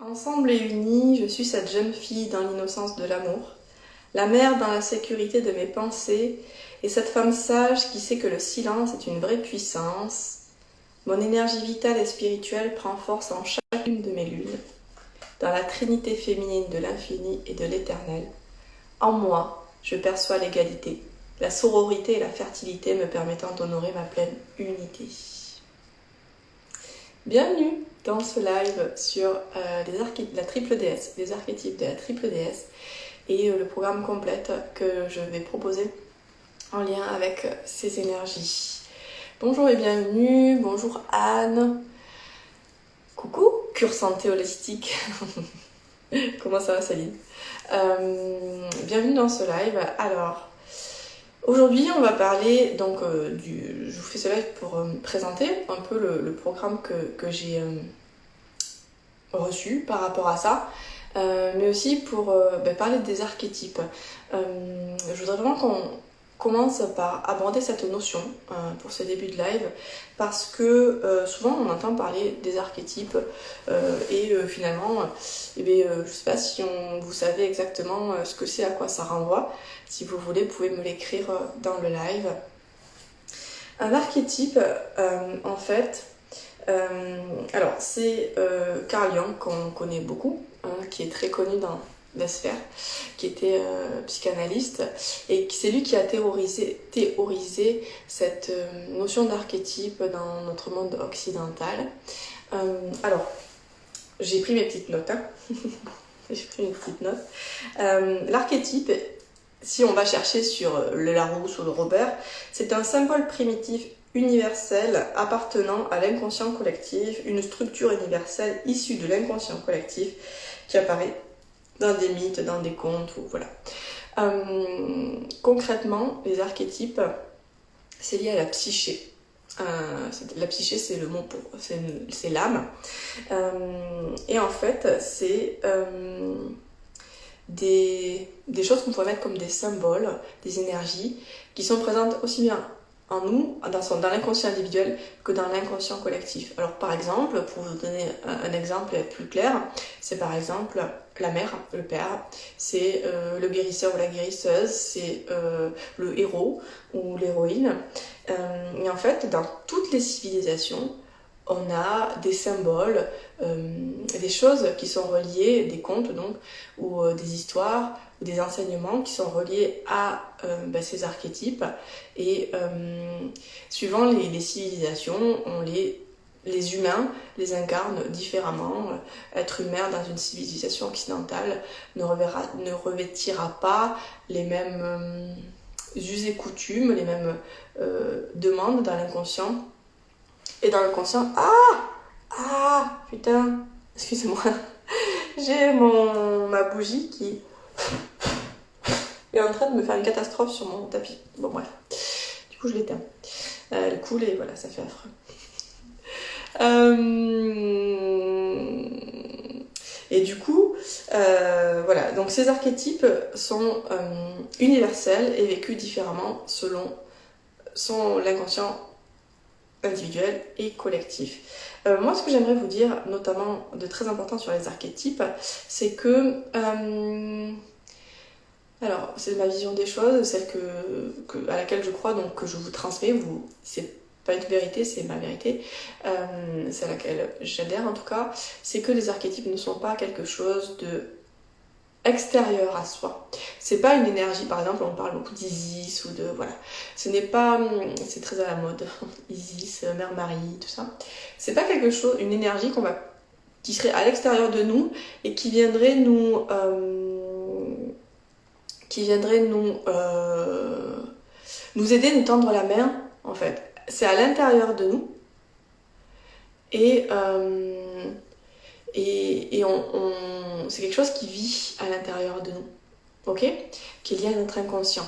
Ensemble et unis, je suis cette jeune fille dans l'innocence de l'amour, la mère dans la sécurité de mes pensées, et cette femme sage qui sait que le silence est une vraie puissance. Mon énergie vitale et spirituelle prend force en chacune de mes lunes, dans la trinité féminine de l'infini et de l'éternel. En moi, je perçois l'égalité, la sororité et la fertilité me permettant d'honorer ma pleine unité. Bienvenue dans ce live sur la triple déesse, les archétypes de la triple déesse et le programme complet que je vais proposer en lien avec ces énergies. Bonjour et bienvenue, bonjour Anne, coucou, cure santé holistique, comment ça va Céline? Bienvenue dans ce live. Alors, aujourd'hui, on va parler, donc, je vous fais ce live pour présenter un peu le programme que j'ai reçu par rapport à ça, mais aussi pour parler des archétypes. Je voudrais vraiment qu'on commence par aborder cette notion pour ce début de live, parce que souvent on entend parler des archétypes et finalement, je sais pas si vous savez exactement ce que c'est, à quoi ça renvoie. Si vous voulez, vous pouvez me l'écrire dans le live. Un archétype, en fait, alors c'est Carl Jung qu'on connaît beaucoup, qui est très connu dans la sphère, qui était psychanalyste, et c'est lui qui a théorisé cette notion d'archétype dans notre monde occidental. Alors, j'ai pris mes petites notes, j'ai pris une petite note. L'archétype, si on va chercher sur le Larousse ou le Robert, c'est un symbole primitif universel appartenant à l'inconscient collectif, une structure universelle issue de l'inconscient collectif qui apparaît dans des mythes, dans des contes, ou voilà. Concrètement, les archétypes, c'est lié à la psyché. La psyché, c'est le mot pour, c'est l'âme. Et en fait, c'est des choses qu'on pourrait mettre comme des symboles, des énergies qui sont présentes aussi bien en nous, dans l'inconscient individuel, que dans l'inconscient collectif. Alors par exemple, pour vous donner un exemple plus clair, c'est par exemple la mère, le père, c'est le guérisseur ou la guérisseuse, c'est le héros ou l'héroïne. Et en fait, dans toutes les civilisations, on a des symboles, des choses qui sont reliées, des contes donc, ou des histoires, ou des enseignements qui sont reliés à ces archétypes. Et suivant les civilisations, les humains les incarnent différemment. Être humain dans une civilisation occidentale ne revêtira pas les mêmes us et coutumes, les mêmes demandes dans l'inconscient. Et dans le conscient, putain, excusez-moi, j'ai ma bougie qui est en train de me faire une catastrophe sur mon tapis. Bon bref, du coup je l'éteins. Elle coule et voilà, ça fait affreux. Et du coup, voilà, donc ces archétypes sont universels et vécus différemment selon l'inconscient individuel et collectif. Moi, ce que j'aimerais vous dire, notamment de très important sur les archétypes, c'est que alors, c'est ma vision des choses, celle à laquelle je crois, donc que je vous transmets. C'est pas une vérité, c'est ma vérité, c'est à laquelle j'adhère en tout cas. C'est que les archétypes ne sont pas quelque chose de extérieur à soi. C'est pas une énergie, par exemple, on parle beaucoup d'Isis ou de voilà. Ce n'est pas, c'est très à la mode, Isis, Mère Marie, tout ça. C'est pas quelque chose, une énergie qui serait à l'extérieur de nous et qui viendrait nous aider, nous tendre la main, en fait. C'est à l'intérieur de nous et c'est quelque chose qui vit à l'intérieur de nous, ok, qui est lié à notre inconscient.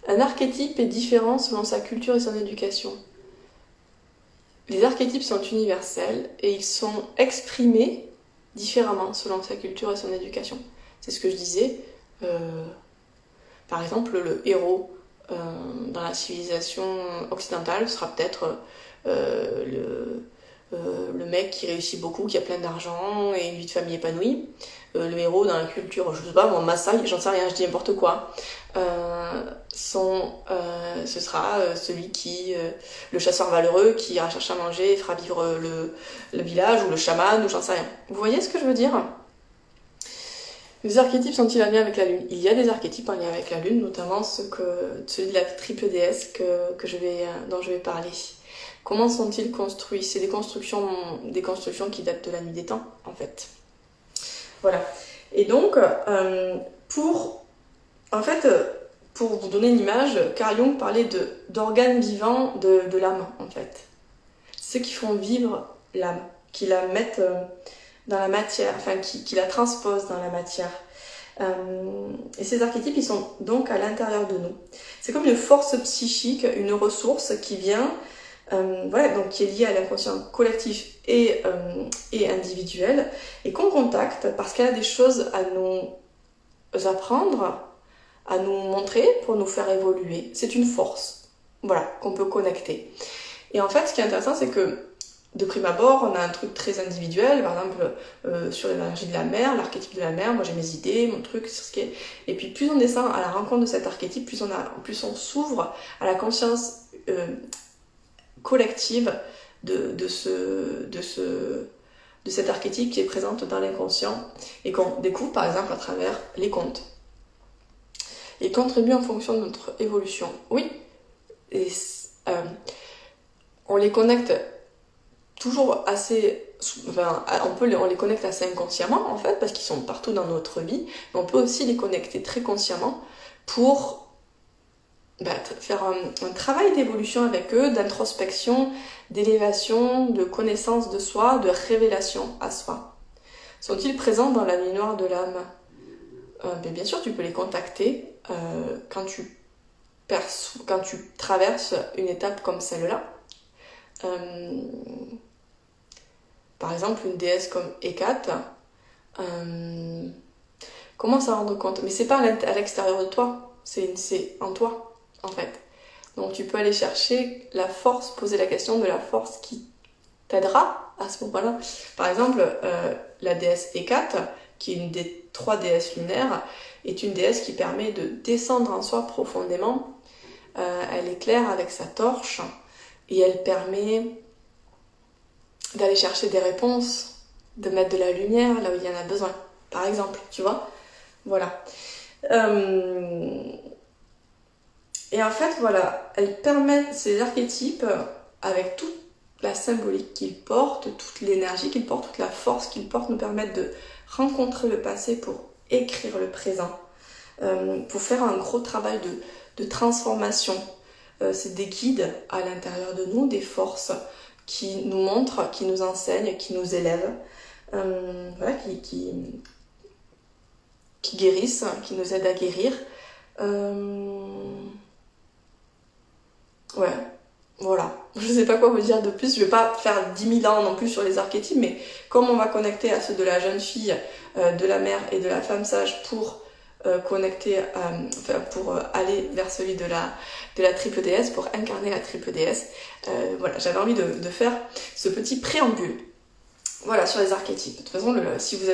Un archétype est différent selon sa culture et son éducation. Les archétypes sont universels et ils sont exprimés différemment selon sa culture et son éducation. C'est ce que je disais. Par exemple, le héros dans la civilisation occidentale sera peut-être le mec qui réussit beaucoup, qui a plein d'argent et une vie de famille épanouie. Le héros dans la culture, je sais pas, mon Maasai, j'en sais rien, je dis n'importe quoi. Ce sera celui qui, le chasseur valeureux qui ira chercher à manger et fera vivre le village, ou le chaman, ou j'en sais rien. Vous voyez ce que je veux dire? Les archétypes sont-ils en lien avec la lune? Il y a des archétypes en lien avec la lune, notamment celui de la triple déesse dont je vais parler. Comment sont-ils construits? C'est des constructions qui datent de la nuit des temps, en fait. Voilà. Et donc, pour vous donner une image, Carl Jung parlait d'organes vivants de l'âme, en fait. Ceux qui font vivre l'âme, qui la mettent dans la matière, enfin, qui la transposent dans la matière. Et ces archétypes, ils sont donc à l'intérieur de nous. C'est comme une force psychique, une ressource qui vient, donc qui est liée à l'inconscient collectif et individuel, et qu'on contacte parce qu'elle a des choses à nous apprendre, à nous montrer pour nous faire évoluer. C'est une force, voilà, qu'on peut connecter. Et en fait, ce qui est intéressant, c'est que de prime abord, on a un truc très individuel, par exemple sur l'énergie de la mer, l'archétype de la mer, moi j'ai mes idées, mon truc, c'est ce qui est. Et puis plus on descend à la rencontre de cet archétype, plus on s'ouvre à la conscience collective de cet archétype qui est présente dans l'inconscient et qu'on découvre par exemple à travers les contes. Ils contribuent en fonction de notre évolution. Oui, et on les connecte toujours assez, on les connecte assez inconsciemment en fait, parce qu'ils sont partout dans notre vie, mais on peut aussi les connecter très consciemment pour faire un travail d'évolution avec eux, d'introspection, d'élévation, de connaissance de soi, de révélation à soi. Sont-ils présents dans la nuit noire de l'âme? Bien sûr, tu peux les contacter quand tu traverses une étape comme celle-là. Par exemple, une déesse comme Hécate, comment s'en rendre compte? Mais c'est pas à l'extérieur de toi, c'est en toi, en fait. Donc tu peux aller chercher la force, poser la question de la force qui t'aidera à ce moment-là. Par exemple, la déesse Hécate, qui est une des 3 déesses lunaires, est une déesse qui permet de descendre en soi profondément. Elle éclaire avec sa torche et elle permet d'aller chercher des réponses, de mettre de la lumière là où il y en a besoin, par exemple, tu vois. Voilà. Et en fait, voilà, elles permettent, ces archétypes, avec toute la symbolique qu'ils portent, toute l'énergie qu'ils portent, toute la force qu'ils portent, nous permettent de rencontrer le passé pour écrire le présent, pour faire un gros travail de transformation. C'est des guides à l'intérieur de nous, des forces qui nous montrent, qui nous enseignent, qui nous élèvent, qui guérissent, qui nous aident à guérir. Ouais, voilà. Je sais pas quoi vous dire de plus. Je vais pas faire 10 000 ans non plus sur les archétypes, mais comme on va connecter à ceux de la jeune fille, de la mère et de la femme sage pour pour aller vers celui de la triple déesse, pour incarner la triple déesse. Voilà, j'avais envie de faire ce petit préambule. Voilà, sur les archétypes. De toute façon, si vous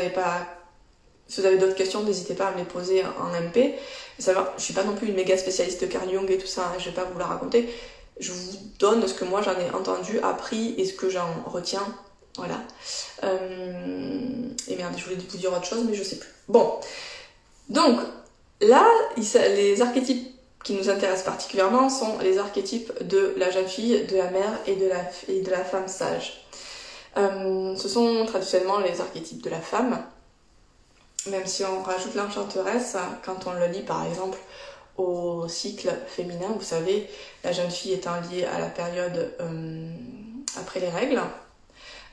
avez d'autres questions, n'hésitez pas à me les poser en MP. Je suis pas non plus une méga spécialiste de Carl Jung et tout ça, hein, je vais pas vous la raconter. Je vous donne ce que moi j'en ai entendu, appris et ce que j'en retiens. Voilà. Et merde, je voulais vous dire autre chose, mais je sais plus. Bon. Donc, là, les archétypes qui nous intéressent particulièrement sont les archétypes de la jeune fille, de la mère et de la femme sage. Ce sont traditionnellement les archétypes de la femme, même si on rajoute l'enchanteresse, quand on le lit par exemple au cycle féminin, vous savez, la jeune fille étant liée à la période après les règles,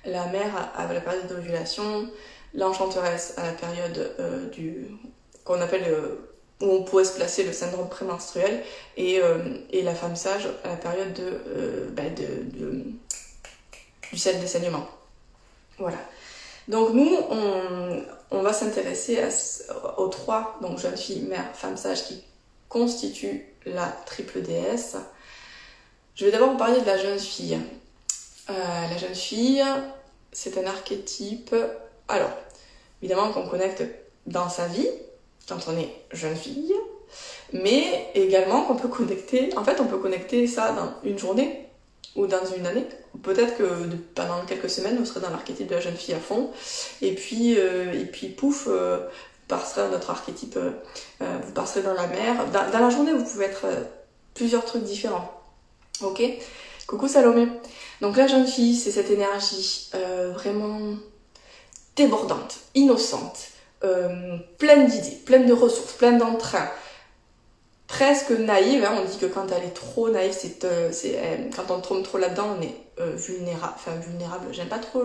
la mère à la période d'ovulation, l'enchanteresse à la période qu'on appelle où on pourrait se placer le syndrome prémenstruel, et la femme sage à la période du cycle des saignements. Voilà. Donc nous, on va s'intéresser aux 3, donc jeune fille, mère, femme sage, qui constituent la triple déesse. Je vais d'abord vous parler de la jeune fille. La jeune fille, c'est un archétype, alors, évidemment qu'on connecte dans sa vie, quand on est jeune fille, mais également qu'on peut connecter, en fait on peut connecter ça dans une journée ou dans une année. Peut-être que pendant quelques semaines vous serez dans l'archétype de la jeune fille à fond, et puis pouf, vous passerez dans notre archétype, vous passerez dans la mer. Dans la journée vous pouvez être plusieurs trucs différents. Ok, coucou Salomé. Donc la jeune fille, c'est cette énergie vraiment débordante, innocente, pleine d'idées, pleine de ressources, pleine d'entrain, presque naïve. Hein. On dit que quand elle est trop naïve, quand on tombe trop là-dedans, on est vulnérable. Enfin vulnérable, j'aime pas trop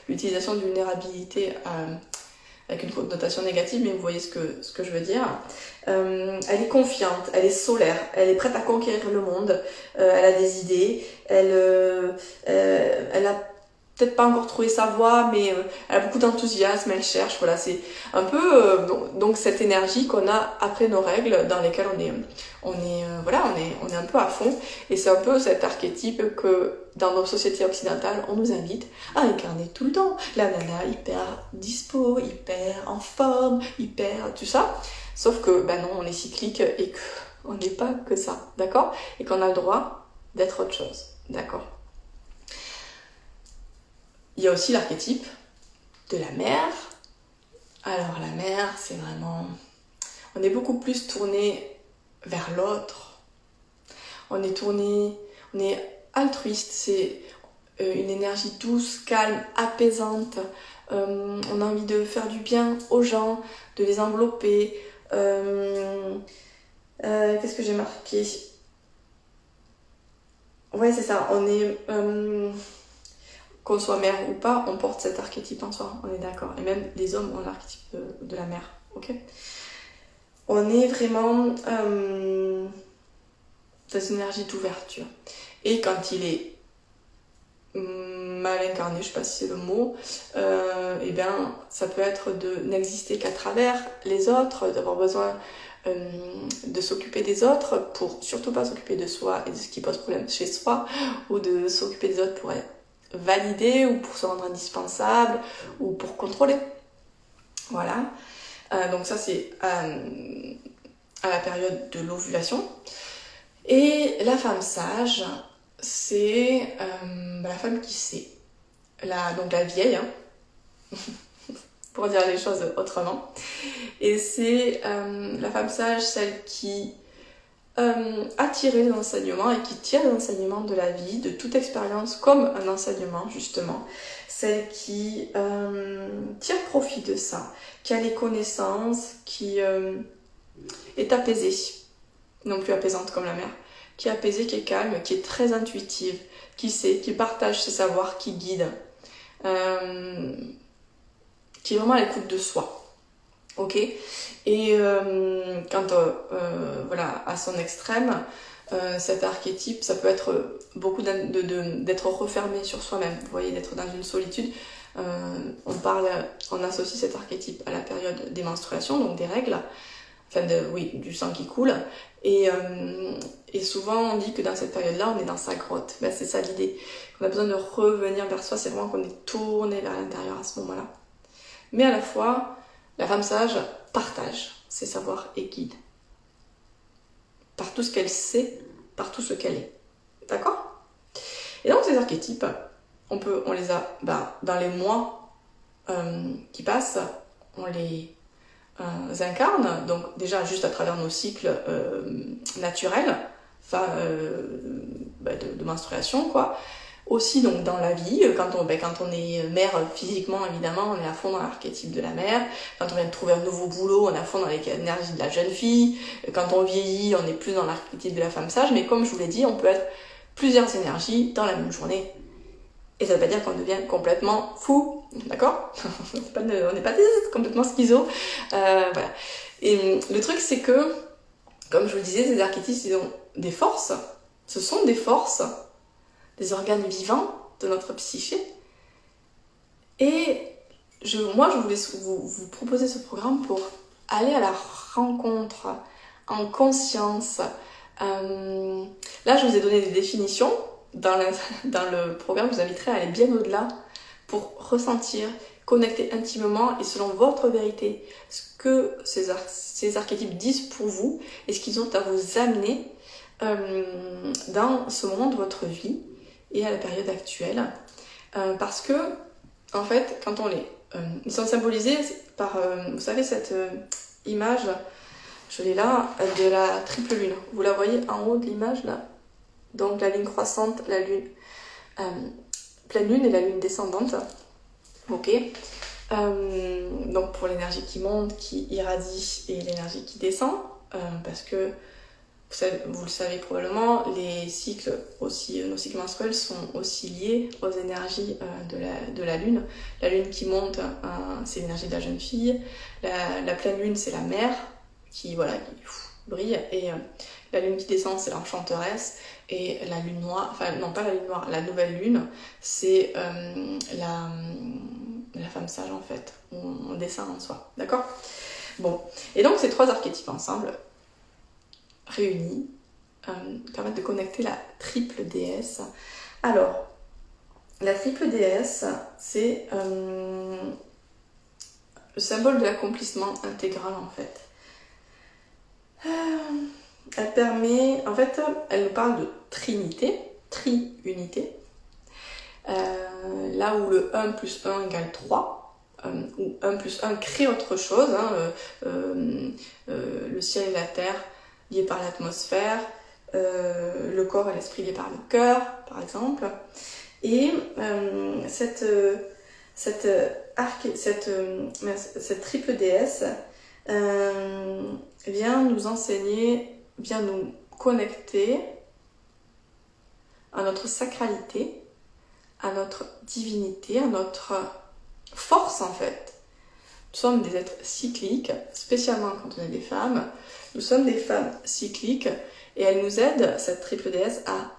l'utilisation de vulnérabilité avec une connotation négative, mais vous voyez ce que je veux dire. Elle est confiante, elle est solaire, elle est prête à conquérir le monde, elle a des idées, elle a peut-être pas encore trouvé sa voie, mais elle a beaucoup d'enthousiasme, elle cherche, voilà, c'est un peu donc cette énergie qu'on a après nos règles, dans lesquelles on est un peu à fond, et c'est un peu cet archétype que dans nos sociétés occidentales, on nous invite à incarner tout le temps. La nana hyper dispo, hyper en forme, hyper tout ça. Sauf que, non, on est cyclique et qu'on n'est pas que ça, d'accord? Et qu'on a le droit d'être autre chose, d'accord? Il y a aussi l'archétype de la mère. Alors la mère, c'est vraiment... On est beaucoup plus tourné vers l'autre. On est altruiste, c'est une énergie douce, calme, apaisante. On a envie de faire du bien aux gens, de les envelopper. Qu'est-ce que j'ai marqué? Ouais, c'est ça, on est... qu'on soit mère ou pas, on porte cet archétype en soi, on est d'accord. Et même les hommes ont l'archétype de la mère, ok? On est vraiment dans une énergie d'ouverture. Et quand il est mal incarné, je sais pas si c'est le mot, ça peut être de n'exister qu'à travers les autres, d'avoir besoin de s'occuper des autres pour surtout pas s'occuper de soi et de ce qui pose problème chez soi, ou de s'occuper des autres pour être validé ou pour se rendre indispensable ou pour contrôler. Voilà. Donc ça c'est à la période de l'ovulation. Et la femme sage, c'est la femme qui sait. Donc la vieille, hein, pour dire les choses autrement. Et c'est la femme sage, celle qui a tiré l'enseignement et qui tire l'enseignement de la vie, de toute expérience comme un enseignement justement. Celle qui tire profit de ça, qui a les connaissances, qui est apaisée, non plus apaisante comme la mère, qui est apaisée, qui est calme, qui est très intuitive, qui sait, qui partage ses savoirs, qui guide, qui est vraiment à l'écoute de soi. Ok, et quand à son extrême, cet archétype, ça peut être beaucoup d'être refermé sur soi-même, vous voyez, d'être dans une solitude. On associe cet archétype à la période des menstruations, donc des règles, du sang qui coule, et souvent on dit que dans cette période-là, on est dans sa grotte. C'est ça l'idée, on a besoin de revenir vers soi, c'est vraiment qu'on est tourné vers l'intérieur à ce moment-là. Mais à la fois, la femme sage partage ses savoirs et guide par tout ce qu'elle sait, par tout ce qu'elle est. D'accord? Et donc ces archétypes, on les a dans les mois qui passent, on les incarne, donc déjà juste à travers nos cycles naturels, de menstruation, quoi. Aussi donc dans la vie, quand on est mère physiquement, évidemment, on est à fond dans l'archétype de la mère. Quand on vient de trouver un nouveau boulot, on est à fond dans l'énergie de la jeune fille. Quand on vieillit, on est plus dans l'archétype de la femme sage. Mais comme je vous l'ai dit, on peut être plusieurs énergies dans la même journée. Et ça ne veut pas dire qu'on devient complètement fou, d'accord? On n'est pas complètement schizo. Voilà. Et le truc, c'est que, comme je vous le disais, ces archétypes, ils ont des forces. Ce sont des forces, des organes vivants de notre psyché. Et moi, je voulais vous proposer ce programme pour aller à la rencontre en conscience. Là, je vous ai donné des définitions dans le programme, je vous inviterai à aller bien au-delà pour ressentir, connecter intimement et selon votre vérité ce que ces archétypes disent pour vous et ce qu'ils ont à vous amener dans ce moment de votre vie et à la période actuelle. Parce que, en fait, quand on les... ils sont symbolisés par, vous savez, cette image, je l'ai là, de la triple lune. Vous la voyez en haut de l'image, là. Donc la lune croissante, la lune pleine lune et la lune descendante. Ok. Donc pour l'énergie qui monte, qui irradie et l'énergie qui descend, parce que vous le savez probablement, les cycles aussi, nos cycles menstruels sont aussi liés aux énergies de la lune. La lune qui monte, c'est l'énergie de la jeune fille. La pleine lune, c'est la mère qui brille. Et la lune qui descend, c'est l'enchanteresse. Et la lune noire, enfin non pas la lune noire, la nouvelle lune, c'est la femme sage en fait. On descend en soi, d'accord ? Bon, et donc ces trois archétypes ensemble, réunis, permettent de connecter la triple déesse. Alors, la triple déesse, c'est le symbole de l'accomplissement intégral en fait. Elle permet, en fait, elle nous parle de trinité, tri-unité, là où le 1 plus 1 égale 3, où 1 plus 1 crée autre chose, le ciel et la terre liés par l'atmosphère, le corps et l'esprit liés par le cœur, par exemple. Et cette triple déesse vient nous enseigner, vient nous connecter à notre sacralité, à notre divinité, à notre force en fait. Nous sommes des êtres cycliques, spécialement quand on est des femmes. Nous sommes des femmes cycliques et elle nous aide, cette triple déesse, à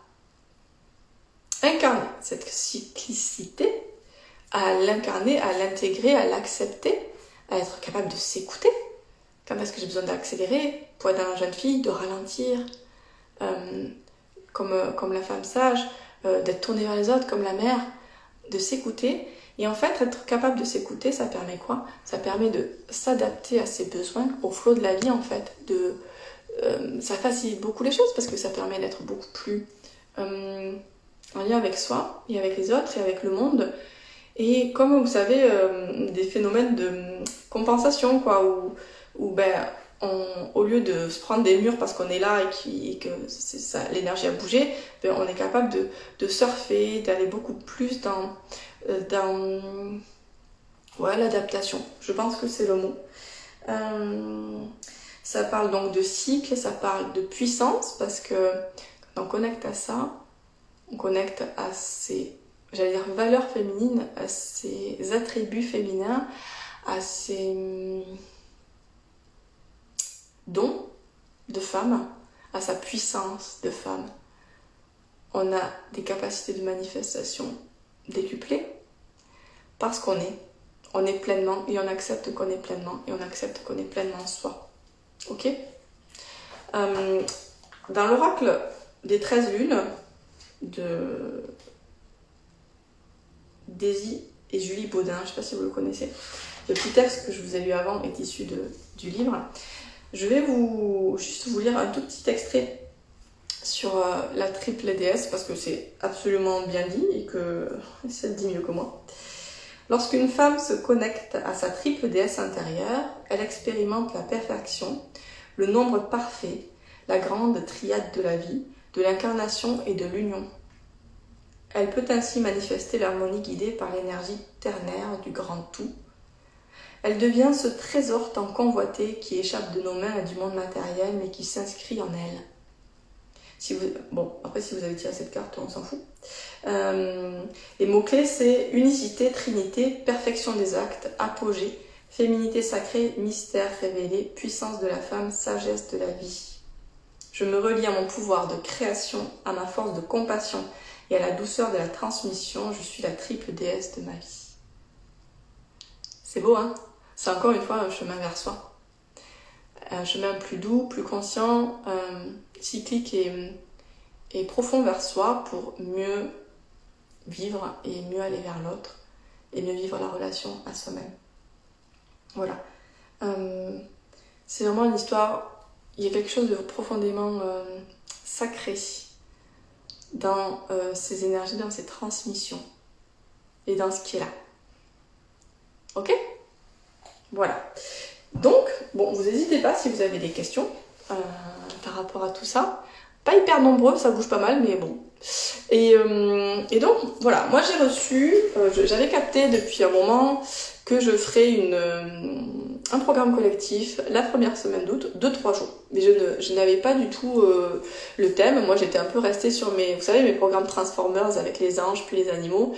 incarner cette cyclicité, à l'incarner, à l'intégrer, à l'accepter, à être capable de s'écouter. Quand est-ce que j'ai besoin d'accélérer pour être dans la jeune fille, de ralentir, comme la femme sage, d'être tournée vers les autres comme la mère, de s'écouter. Et en fait, être capable de s'écouter, ça permet quoi ? Ça permet de s'adapter à ses besoins, au flot de la vie en fait. Ça facilite beaucoup les choses parce que ça permet d'être beaucoup plus en lien avec soi et avec les autres et avec le monde. Et comme vous savez, des phénomènes de compensation, quoi, où au lieu de se prendre des murs parce qu'on est là et que l'énergie a bougé, on est capable de surfer, d'aller beaucoup plus dans l'adaptation. Je pense que c'est le mot. Ça parle donc de cycle, ça parle de puissance, parce que quand on connecte à ça, on connecte à ces, valeurs féminines, à ces attributs féminins, à ces dons de femme, à sa puissance de femme. On a des capacités de manifestation décuplées parce qu'on est pleinement et on accepte qu'on est pleinement et on accepte qu'on est pleinement soi. Ok ? Dans l'oracle des 13 lunes de Daisy et Julie Baudin, je ne sais pas si vous le connaissez, le petit texte que je vous ai lu avant est issu du livre. Je vais juste vous lire un tout petit extrait sur la triple déesse parce que c'est absolument bien dit et que ça le dit mieux que moi. Lorsqu'une femme se connecte à sa triple déesse intérieure, elle expérimente la perfection, le nombre parfait, la grande triade de la vie, de l'incarnation et de l'union. Elle peut ainsi manifester l'harmonie guidée par l'énergie ternaire du grand tout. Elle devient ce trésor tant convoité qui échappe de nos mains à du monde matériel mais qui s'inscrit en elle. Si vous avez tiré cette carte, on s'en fout. Les mots-clés, c'est unicité, trinité, perfection des actes, apogée, féminité sacrée, mystère révélé, puissance de la femme, sagesse de la vie. Je me relie à mon pouvoir de création, à ma force de compassion et à la douceur de la transmission. Je suis la triple déesse de ma vie. C'est beau, hein ? C'est encore une fois un chemin vers soi. Un chemin plus doux, plus conscient, cyclique et profond vers soi pour mieux vivre et mieux aller vers l'autre et mieux vivre la relation à soi-même. Voilà. C'est vraiment une histoire, il y a quelque chose de profondément sacré dans ces énergies, dans ces transmissions et dans ce qui est là. Ok ? Voilà. Donc, bon, vous n'hésitez pas si vous avez des questions par rapport à tout ça. Pas hyper nombreux, ça bouge pas mal, mais bon. Et donc, voilà, moi j'ai reçu, j'avais capté depuis un moment que je ferais un programme collectif la première semaine d'août de 3 jours. Mais je n'avais pas du tout le thème. Moi j'étais un peu restée sur vous savez, mes programmes Transformers avec les anges puis les animaux,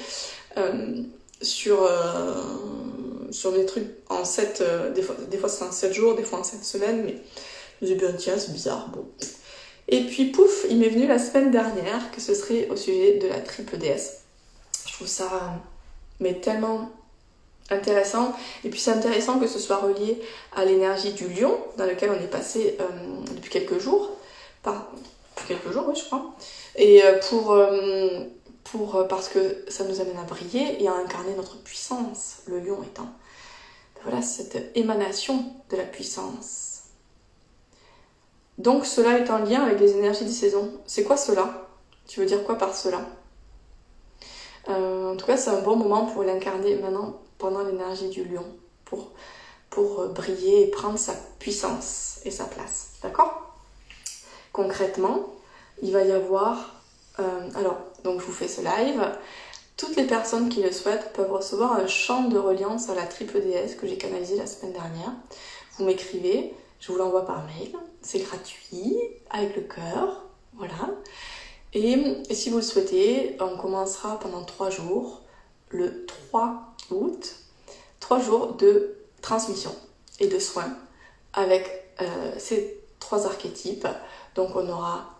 sur des trucs en 7, des fois c'est en 7 jours, des fois en 7 semaines, mais je me dis bien tiens, c'est bizarre, bon. Et puis pouf, il m'est venu la semaine dernière que ce serait au sujet de la triple déesse. Je trouve ça mais tellement intéressant. Et puis c'est intéressant que ce soit relié à l'énergie du lion, dans lequel on est passé depuis quelques jours. Depuis quelques jours, oui, je crois. Et parce que ça nous amène à briller et à incarner notre puissance, le lion étant voilà cette émanation de la puissance. Donc cela est en lien avec les énergies des saisons. C'est quoi cela ? Tu veux dire quoi par cela ? En tout cas, c'est un bon moment pour l'incarner maintenant pendant l'énergie du lion, pour briller et prendre sa puissance et sa place. D'accord ? Concrètement, il va y avoir... donc je vous fais ce live. Toutes les personnes qui le souhaitent peuvent recevoir un chant de reliance à la triple déesse que j'ai canalisé la semaine dernière. Vous m'écrivez, je vous l'envoie par mail. C'est gratuit, avec le cœur, voilà. Et si vous le souhaitez, on commencera pendant 3 jours, le 3 août, 3 jours de transmission et de soins avec ces 3 archétypes. Donc on aura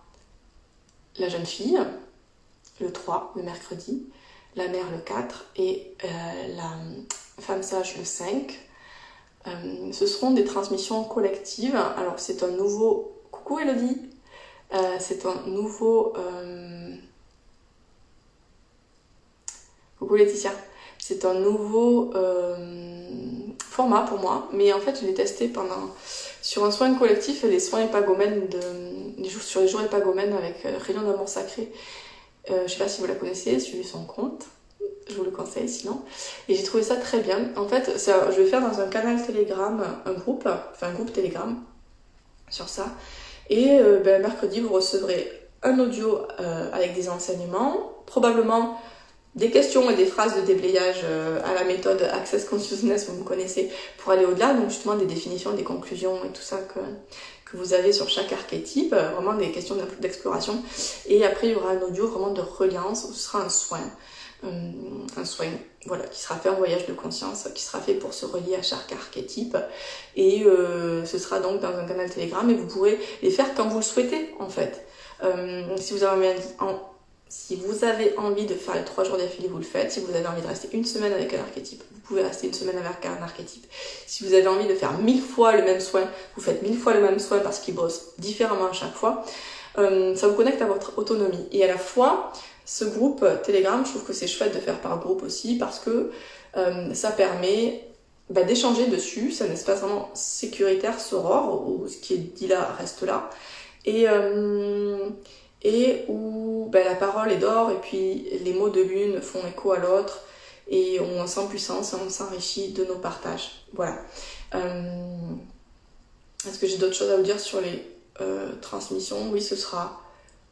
la jeune fille, le 3, le mercredi, la mère le 4 et la femme sage le 5. Ce seront des transmissions collectives. Alors c'est un nouveau... Coucou Elodie. C'est un nouveau... Coucou Laetitia. C'est un nouveau format pour moi. Mais en fait je l'ai testé sur un soin collectif, les soins épagomènes sur les jours épagomènes avec Rayon d'amour sacré. Je sais pas si vous la connaissez, suivez son compte. Je vous le conseille sinon. Et j'ai trouvé ça très bien. En fait, je vais faire dans un canal Telegram un groupe Telegram sur ça. Et mercredi, vous recevrez un audio avec des enseignements, probablement des questions et des phrases de déblayage à la méthode Access Consciousness, vous me connaissez, pour aller au-delà. Donc justement des définitions, des conclusions et tout ça que vous avez sur chaque archétype, vraiment des questions d'exploration. Et après, il y aura un audio vraiment de reliance où ce sera un soin, voilà, qui sera fait en voyage de conscience, qui sera fait pour se relier à chaque archétype. Et ce sera donc dans un canal Telegram et vous pourrez les faire quand vous le souhaitez, en fait. Si vous avez envie de faire les 3 jours d'affilée, vous le faites. Si vous avez envie de rester une semaine avec un archétype, vous pouvez rester une semaine avec un archétype. Si vous avez envie de faire 1000 fois le même soin, vous faites 1000 fois le même soin parce qu'il bosse différemment à chaque fois. Ça vous connecte à votre autonomie. Et à la fois, ce groupe Telegram, je trouve que c'est chouette de faire par groupe aussi parce que ça permet d'échanger dessus. C'est un espace vraiment sécuritaire, sorore, où ce qui est dit là reste là. Et où la parole est d'or et puis les mots de l'une font écho à l'autre et on sent puissance et on s'enrichit de nos partages. Voilà. Est-ce que j'ai d'autres choses à vous dire sur les transmissions? Oui, ce sera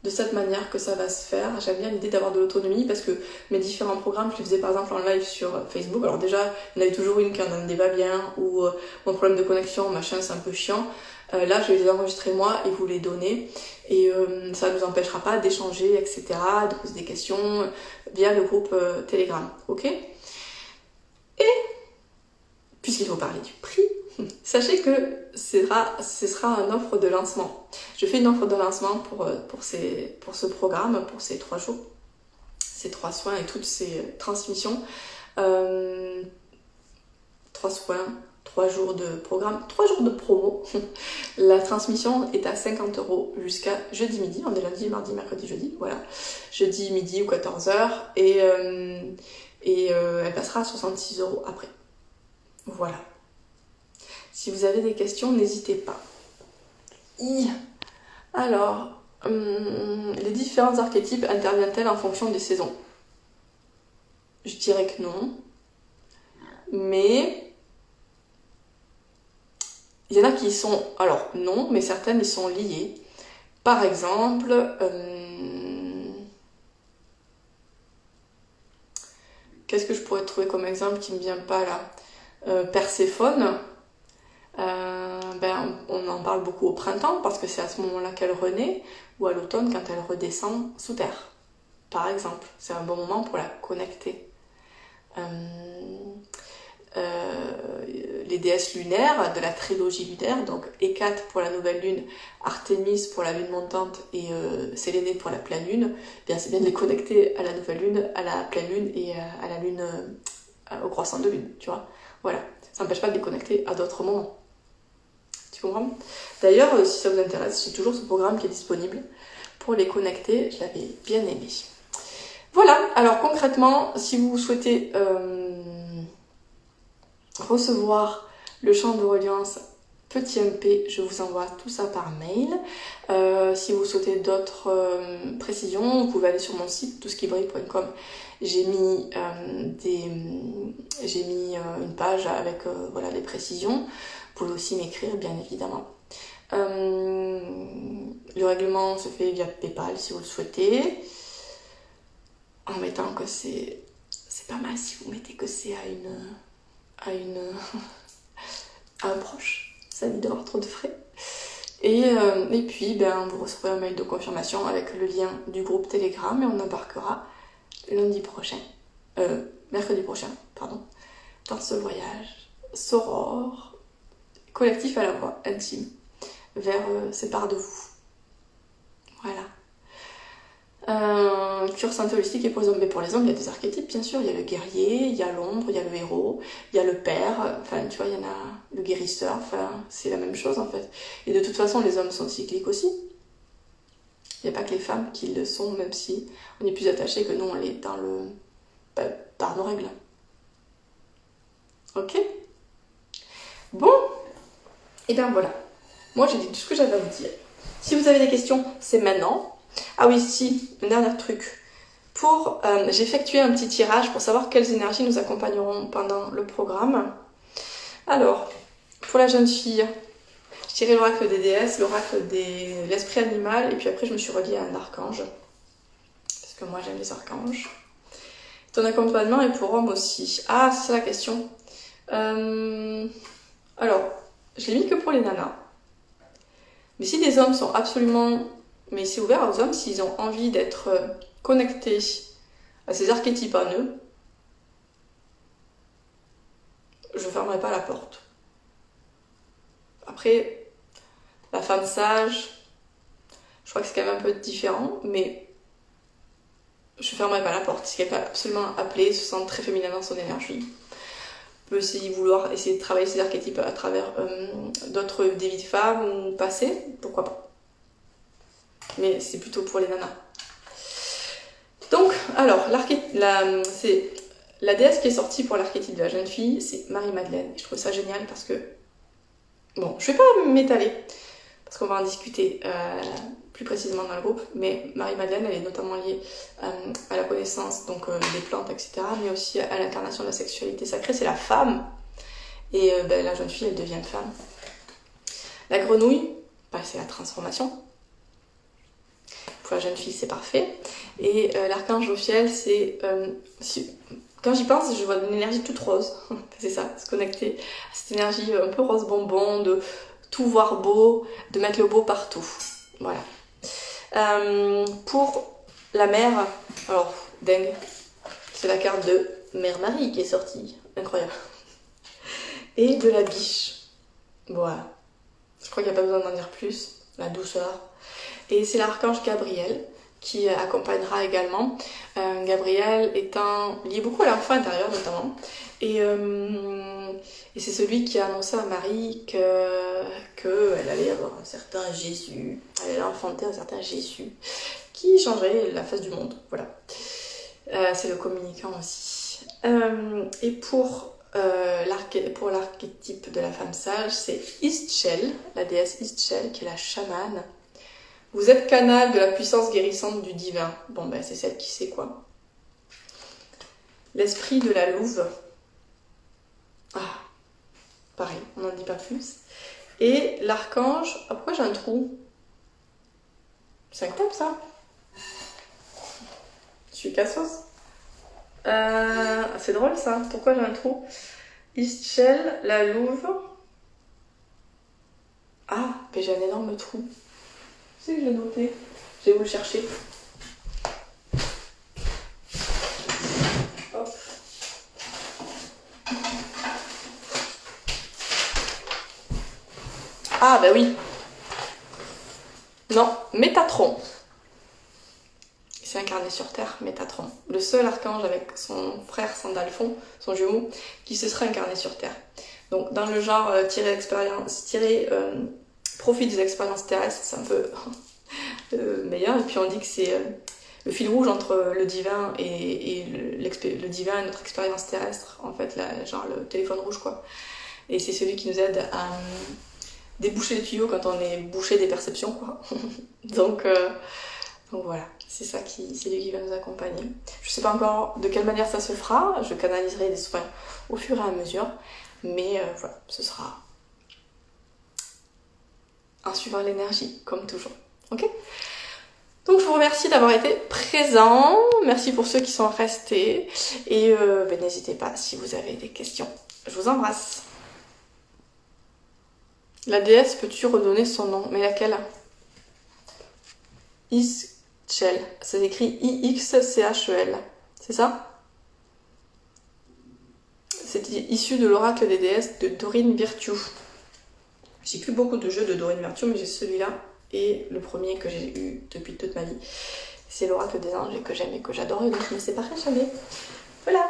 de cette manière que ça va se faire. J'aime bien l'idée d'avoir de l'autonomie parce que mes différents programmes, je les faisais par exemple en live sur Facebook. Alors déjà, il y en avait toujours une qui en des va bien ou un problème de connexion, machin, c'est un peu chiant. Là, je vais les enregistrer moi et vous les donner. Et ça ne nous empêchera pas d'échanger, etc., de poser des questions via le groupe Telegram. Ok ? Et, puisqu'il faut parler du prix, sachez que ce sera une offre de lancement. Je fais une offre de lancement pour ce programme, pour ces 3 jours, ces 3 soins et toutes ces transmissions. 3 soins, 3 jours de programme, 3 jours de promo. La transmission est à 50 € jusqu'à jeudi midi. On est lundi, mardi, mercredi, jeudi. Voilà. Jeudi midi ou 14h. Et elle passera à 66 € après. Voilà. Si vous avez des questions, n'hésitez pas. Alors, les différents archétypes interviennent-elles en fonction des saisons? Je dirais que non. Mais il y en a qui sont... Alors, non, mais certaines, ils sont liées. Par exemple... Qu'est-ce que je pourrais trouver comme exemple qui me vient pas là? Perséphone, on en parle beaucoup au printemps parce que c'est à ce moment-là qu'elle renaît, ou à l'automne quand elle redescend sous terre, par exemple. C'est un bon moment pour la connecter. Les déesses lunaires de la trilogie lunaire, donc Hécate pour la nouvelle lune, Artémis pour la lune montante et Sélénée pour la pleine lune, bien c'est bien de les connecter à la nouvelle lune, à la pleine lune et à la lune au croissant de lune, tu vois. Voilà, ça n'empêche pas de les connecter à d'autres moments. Tu comprends? D'ailleurs, si ça vous intéresse, j'ai toujours ce programme qui est disponible pour les connecter, je l'avais bien aimé. Voilà, alors concrètement, si vous souhaitez recevoir le champ de reliance petit MP, je vous envoie tout ça par mail. Si vous souhaitez d'autres précisions, vous pouvez aller sur mon site toucequibrille.com. J'ai mis une page avec voilà, les précisions. Vous pouvez aussi m'écrire, bien évidemment. Le règlement se fait via PayPal si vous le souhaitez. En mettant que c'est pas mal si vous mettez que c'est à un proche, ça évite d'avoir trop de frais. Et puis vous recevrez un mail de confirmation avec le lien du groupe Telegram et on embarquera mercredi prochain, dans ce voyage soror, collectif à la voix intime, vers ces parts de vous. Voilà. Cure santé holistique et pour les hommes. Mais pour les hommes, il y a des archétypes, bien sûr. Il y a le guerrier, il y a l'ombre, il y a le héros, il y a le père. Enfin, tu vois, il y en a le guérisseur. Enfin, c'est la même chose, en fait. Et de toute façon, les hommes sont cycliques aussi. Il n'y a pas que les femmes qui le sont, même si on est plus attachés que nous, on l'est par nos règles. Ok? Bon. Et bien voilà. Moi, j'ai dit tout ce que j'avais à vous dire. Si vous avez des questions, c'est maintenant. Ah oui, si, un dernier truc. J'ai effectué un petit tirage pour savoir quelles énergies nous accompagneront pendant le programme. Alors, pour la jeune fille, je tirais l'oracle des déesses, l'oracle de l'esprit animal, et puis après je me suis reliée à un archange. Parce que moi j'aime les archanges. Ton accompagnement est pour homme aussi. Ah, c'est ça la question. Alors, je l'ai mis que pour les nanas. Mais si des hommes sont absolument... Mais c'est ouvert aux hommes s'ils ont envie d'être connectés à ces archétypes en eux. Je ne fermerai pas la porte. Après, la femme sage, je crois que c'est quand même un peu différent, mais je ne fermerai pas la porte. Si quelqu'un est absolument appelé, se sent très féminin dans son énergie, peut aussi vouloir essayer de travailler ces archétypes à travers d'autres vies de femmes ou passées, pourquoi pas. Mais c'est plutôt pour les nanas. Donc, alors, c'est la déesse qui est sortie pour l'archétype de la jeune fille, c'est Marie-Madeleine. Je trouve ça génial parce que... Bon, je vais pas m'étaler, parce qu'on va en discuter plus précisément dans le groupe, mais Marie-Madeleine, elle est notamment liée à la connaissance donc, des plantes, etc., mais aussi à l'incarnation de la sexualité sacrée, c'est la femme. Et la jeune fille, elle devient femme. La grenouille, c'est la transformation. Pour la jeune fille, c'est parfait. Et l'archange Ophiel, c'est... quand j'y pense, je vois une énergie toute rose. C'est ça, se connecter à cette énergie un peu rose bonbon, de tout voir beau, de mettre le beau partout. Voilà. Pour la mère, alors, dingue, c'est la carte de Mère Marie qui est sortie. Incroyable. Et de la biche. Voilà. Je crois qu'il n'y a pas besoin d'en dire plus. La douceur. Et c'est l'archange Gabriel qui accompagnera également. Gabriel lié beaucoup à l'enfant intérieur notamment. Et c'est celui qui a annoncé à Marie qu'elle allait avoir un certain Jésus, elle allait enfanter un certain Jésus qui changerait la face du monde. Voilà. C'est le communicant aussi. Et pour l'archétype de la femme sage, c'est Istchel, la déesse Istchel, qui est la chamane. Vous êtes canal de la puissance guérissante du divin. Bon, ben c'est celle qui sait quoi. L'esprit de la louve. Ah, pareil, on n'en dit pas plus. Et l'archange. Ah, pourquoi j'ai un trou? C'est incroyable ça. Je suis cassos. C'est drôle ça. Pourquoi j'ai un trou? Istchel, la louve. Ah, mais j'ai un énorme trou. Je sais que je l'ai noté. Je vais vous le chercher. Hop. Ah, bah oui. Non, Métatron. Il s'est incarné sur Terre, Métatron. Le seul archange avec son frère Sandalphon, son jumeau, qui se serait incarné sur Terre. Donc, dans le genre profit des expériences terrestres, c'est un peu meilleur. Et puis on dit que c'est le fil rouge entre le divin et le divin et notre expérience terrestre. En fait, genre le téléphone rouge, quoi. Et c'est celui qui nous aide à déboucher les tuyaux quand on est bouché des perceptions, quoi. Donc voilà, c'est lui qui va nous accompagner. Je sais pas encore de quelle manière ça se fera. Je canaliserai des soins au fur et à mesure. Mais voilà, ce sera en suivant l'énergie, comme toujours. Ok ? Donc je vous remercie d'avoir été présent. Merci pour ceux qui sont restés. Et n'hésitez pas si vous avez des questions. Je vous embrasse. La déesse, peux-tu redonner son nom? Mais laquelle? Istchel. Ça s'écrit I-X-C-H-E-L. C'est ça? C'est issu de l'oracle des déesses de Dorine Virtue. J'ai plus beaucoup de jeux de Dorine Virtue, mais j'ai celui-là. Et le premier que j'ai eu depuis toute ma vie, c'est l'oracle des anges et que j'aime et que j'adore, donc je ne me séparerai jamais. Voilà.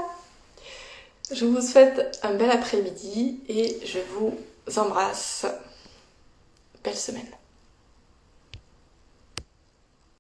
Je vous souhaite un bel après-midi et je vous embrasse. Belle semaine.